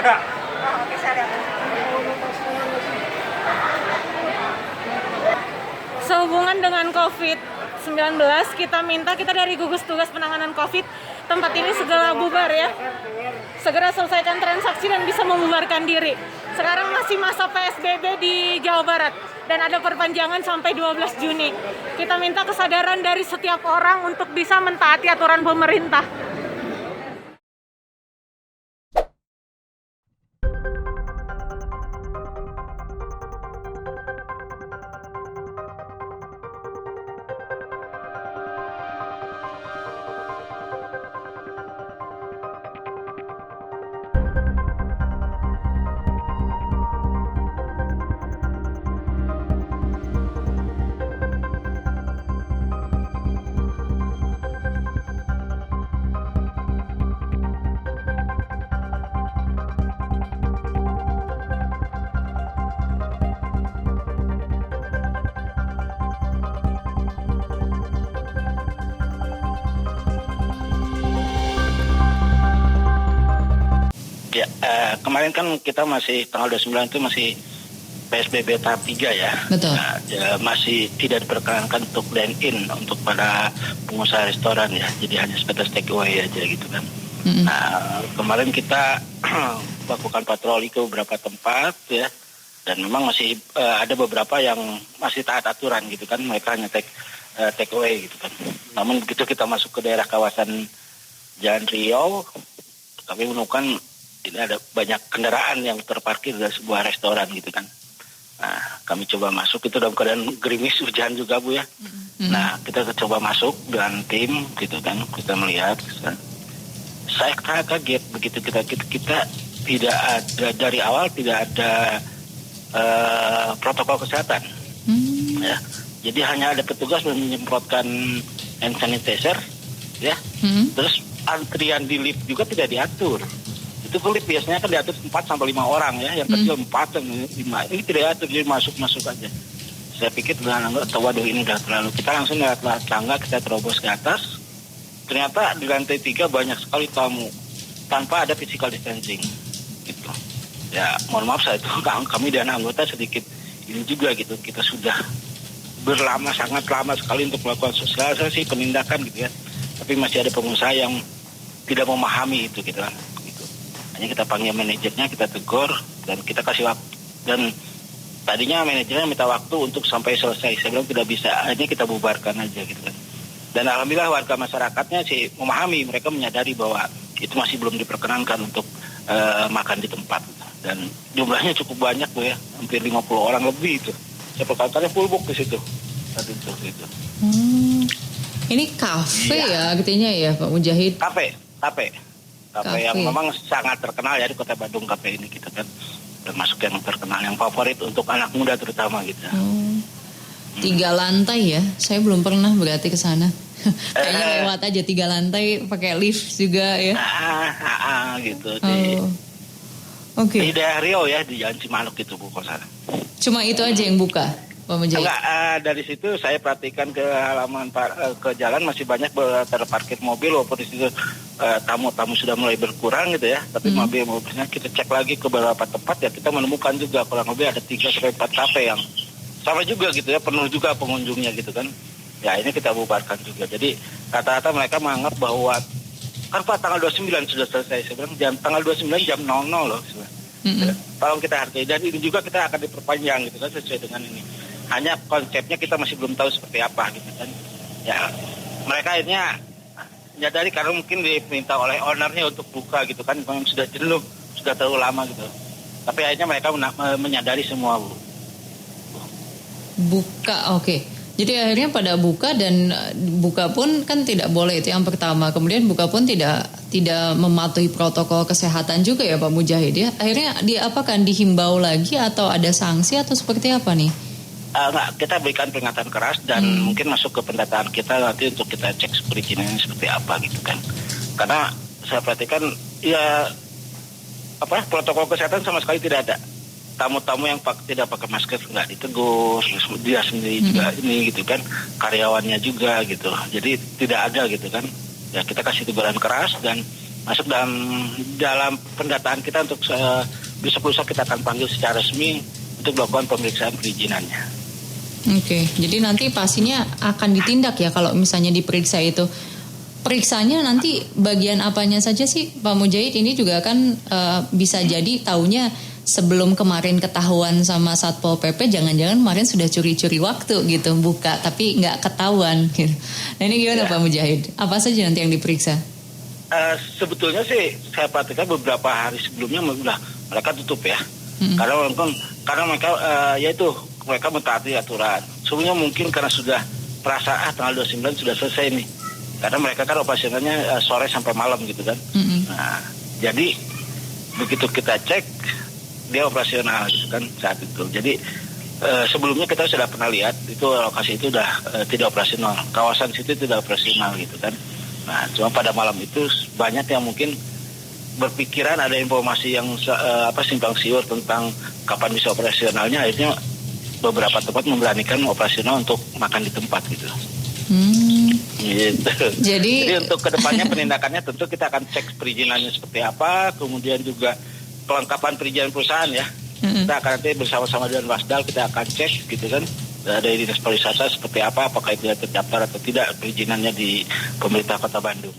Ada. Oke, saya lihat. Sehubungan dengan COVID-19, kita dari gugus tugas penanganan COVID, tempat ini segera bubar ya. Segera selesaikan transaksi dan bisa membubarkan diri. Sekarang masih masa PSBB di Jawa Barat dan ada perpanjangan sampai 12 Juni. Kita minta kesadaran dari setiap orang untuk bisa mentaati aturan pemerintah. Ya, kemarin kan kita masih tanggal 29 itu masih PSBB tahap 3 ya. Betul. Nah, masih tidak diperkenankan untuk dine-in untuk para pengusaha restoran ya. Jadi hanya sebatas take away aja gitu kan. Mm-hmm. Nah, kemarin kita lakukan patroli ke beberapa tempat ya. Dan memang masih ada beberapa yang masih taat aturan gitu kan. Mereka hanya take away gitu kan. Namun begitu kita masuk ke daerah kawasan Jalan Riau, kami menemukan ini ada banyak kendaraan yang terparkir dari sebuah restoran gitu kan. Nah, kami coba masuk itu dalam keadaan gerimis, hujan juga Bu ya. Mm-hmm. Nah, kita coba masuk dengan tim gitu kan, kita melihat. Saya kaget begitu kita tidak ada dari awal tidak ada protokol kesehatan. Mm-hmm. Ya. Jadi hanya ada petugas menyemprotkan hand sanitizer ya. Mm-hmm. Terus antrian di lift juga tidak diatur. Itu lift biasanya kan diatur 4 sampai 5 orang ya, yang kecil 4 dan 5. Ini tidak diatur, jadi masuk aja. Saya pikir waduh ini udah terlalu. Kita langsung lewat tangga, kita terobos ke atas. Ternyata di lantai 3 banyak sekali tamu tanpa ada physical distancing. Gitu. Ya, mohon maaf saya itu kami dan anggota sedikit ini juga gitu. Kita sudah sangat lama sekali untuk melakukan sosialisasi penindakan gitu ya. Tapi masih ada pengusaha yang tidak memahami itu gitu kan. Kita panggil manajernya, kita tegur dan kita kasih waktu. Dan tadinya manajernya minta waktu untuk sampai selesai. Saya bilang tidak bisa, akhirnya kita bubarkan aja gitu kan. Dan alhamdulillah warga masyarakatnya sih memahami, mereka menyadari bahwa itu masih belum diperkenankan untuk makan di tempat. Dan jumlahnya cukup banyak tuh ya, hampir 50 orang lebih itu. Saya perkataannya full book di situ. Tadi itu gitu. Ini kafe ya artinya ya Pak Mujahid? Kafe yang memang sangat terkenal ya di Kota Bandung, kafe ini gitu kan, termasuk yang terkenal, yang favorit untuk anak muda terutama gitu. 3 lantai ya, saya belum pernah berarti ke sana. Kayaknya lewat aja 3 lantai pakai lift juga ya. Gitu. Oke. Di daerah Riau ya, di Jalan Cimanuk itu Bu kosan. Cuma itu aja yang buka, Pak Mujahid? Enggak, dari situ saya perhatikan ke halaman ke jalan masih banyak terparkir mobil, walaupun di situ tamu-tamu sudah mulai berkurang gitu ya. Tapi mobilnya kita cek lagi ke beberapa tempat ya, kita menemukan juga kurang lebih ada 3-4 kafe yang sama juga gitu ya, penuh juga pengunjungnya gitu kan. Ya ini kita bubarkan juga. Jadi rata-rata mereka menganggap bahwa kan Pak tanggal 29 sudah selesai. Saya bilang tanggal 29 jam 00 loh. Tolong kita hargai, dan ini juga kita akan diperpanjang gitu kan sesuai dengan ini. Hanya konsepnya kita masih belum tahu seperti apa gitu kan. Ya mereka akhirnya menyadari karena mungkin diminta oleh ownernya untuk buka gitu kan, memang sudah jenuh, sudah terlalu lama gitu. Tapi akhirnya mereka menyadari semua Bu. Buka, oke. Jadi akhirnya pada buka, dan buka pun kan tidak boleh, itu yang pertama. Kemudian buka pun tidak mematuhi protokol kesehatan juga ya Pak Mujahid ya. Akhirnya diapakan, dihimbau lagi atau ada sanksi atau seperti apa nih? Enggak, kita berikan peringatan keras dan mungkin masuk ke pendataan kita nanti untuk kita cek perizinannya seperti apa gitu kan. Karena saya perhatikan ya protokol kesehatan sama sekali tidak ada. Tamu-tamu yang tidak pakai masker nggak ditegur, dia sendiri juga ini gitu kan, karyawannya juga gitu. Jadi tidak ada gitu kan. Ya kita kasih teguran keras dan masuk dalam pendataan kita untuk besok lusa kita akan panggil secara resmi untuk melakukan pemeriksaan perizinannya. Oke, jadi nanti pastinya akan ditindak ya kalau misalnya diperiksa itu. Periksanya nanti bagian apanya saja sih Pak Mujahid? Ini juga kan bisa jadi taunya sebelum kemarin ketahuan sama Satpol PP, jangan-jangan kemarin sudah curi-curi waktu gitu, buka tapi nggak ketahuan gitu. Nah ini gimana Pak Mujahid? Apa saja nanti yang diperiksa? Sebetulnya sih saya perhatikan beberapa hari sebelumnya mereka tutup ya. Karena mereka yaitu mereka mentaati aturan. Sebenarnya mungkin karena sudah perasa tanggal 29 sudah selesai nih. Karena mereka kan operasionalnya sore sampai malam gitu kan. Nah, jadi begitu kita cek dia operasional gitu kan saat itu. Jadi sebelumnya kita sudah pernah lihat itu lokasi itu udah tidak operasional. Kawasan situ tidak operasional gitu kan. Nah, cuma pada malam itu banyak yang mungkin berpikiran ada informasi yang simpang siur tentang kapan bisa operasionalnya, akhirnya beberapa tempat memberanikan operasional untuk makan di tempat gitu. Gitu. Jadi untuk kedepannya penindakannya tentu kita akan cek perizinannya seperti apa, kemudian juga kelengkapan perizinan perusahaan ya. Kita akan nanti bersama-sama dengan Wasdal kita akan cek gitu kan dari dinas pariwisata seperti apa, apakah itu terdaftar atau tidak perizinannya di pemerintah Kota Bandung.